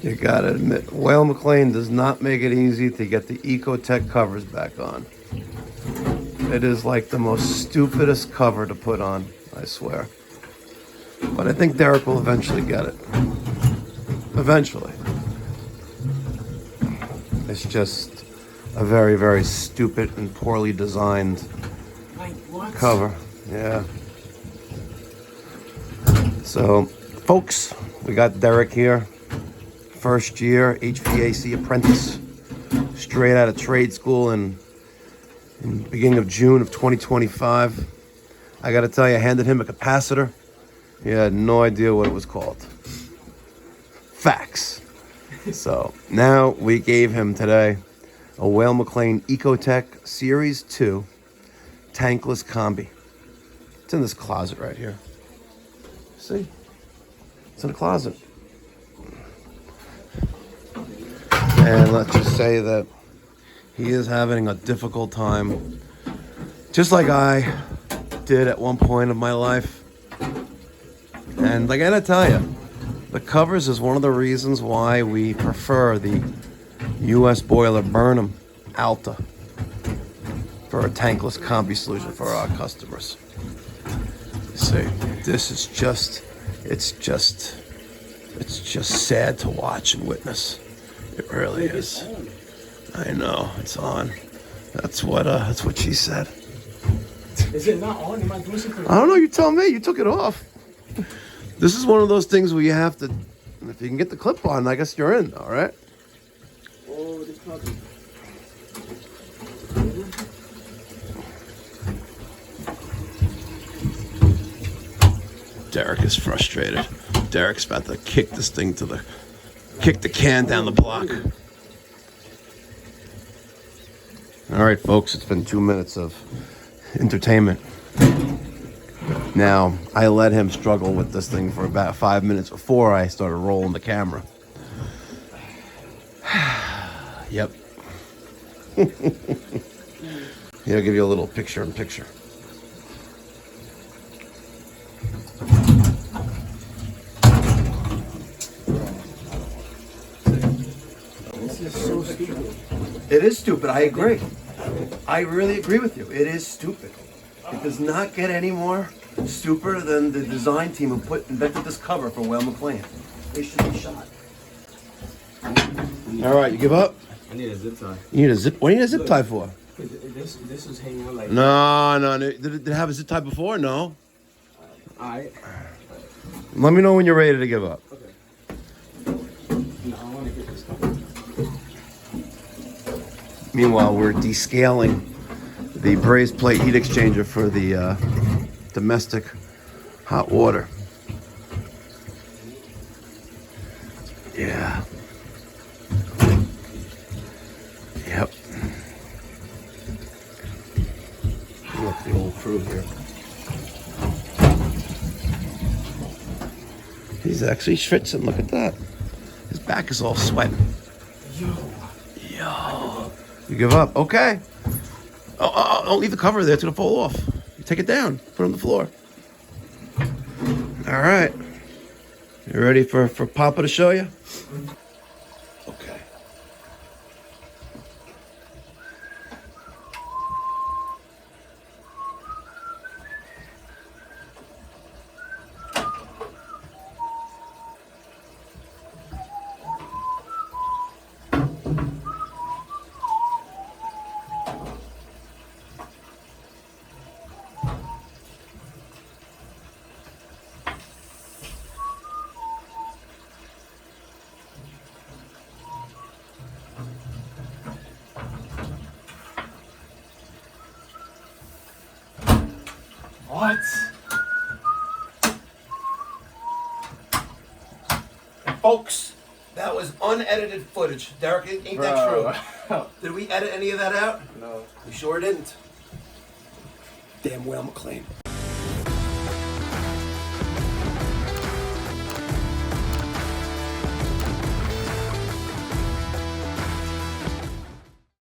You gotta admit, Weil Mclain does not make it easy to get the Ecotec covers back on. It is like the most stupidest cover to put on, I swear. But I think Diack will eventually get it. Eventually. It's just a very, very stupid and poorly designed cover. Yeah. So, folks, we got Diack here. First year HVAC apprentice. Straight out of trade school in the beginning of June of 2025. I gotta tell you, I handed him a capacitor. He had no idea what it was called. Facts. So now we gave him today a Weil Mclain Ecotec Series 2 tankless combi. It's in this closet right here. See? It's in the closet. And let's just say that he is having a difficult time, just like I did at one point of my life. And I gotta tell you, the covers is one of the reasons why we prefer the U.S. boiler Burnham Alta for a tankless combi solution for our customers. See, this is just, it's just sad to watch and witness. It really is. I know, it's on. That's what she said. Is it not on? Am I doing something? I don't know, you tell me. You took it off. This is one of those things where you have to, if you can get the clip on, I guess you're in, all right? Oh, the club. Diack is frustrated. Diack's about to kick this thing kick the can down the block. All right, folks, it's been 2 minutes of entertainment. Now, I let him struggle with this thing for about 5 minutes before I started rolling the camera. Yep. Here, I'll give you a little picture-in-picture. This is so stupid. It is stupid, I agree. I really agree with you. It is stupid. It does not get any more stupider than the design team who invented this cover for Weil Mclain. They should be shot. All right, you give up? I need a zip tie. You need a zip. What do you need a zip tie for? This is hanging on like. No. Did it have a zip tie before? No. Alright. Let me know when you're ready to give up. Okay. No, I want to get this cover. Meanwhile, we're descaling the brazed plate heat exchanger for the domestic hot water. Yeah. Yep. Look at the old crew here. He's actually schwitzing. Look at that. His back is all sweating. Yo. You give up? Okay. Oh, don't leave the cover there. It's going to fall off. You take it down. Put it on the floor. All right. You ready for Papa to show you? Okay. What? Folks, that was unedited footage. Diack, ain't that true? Did we edit any of that out? No. We sure didn't. Damn Weil Mclain.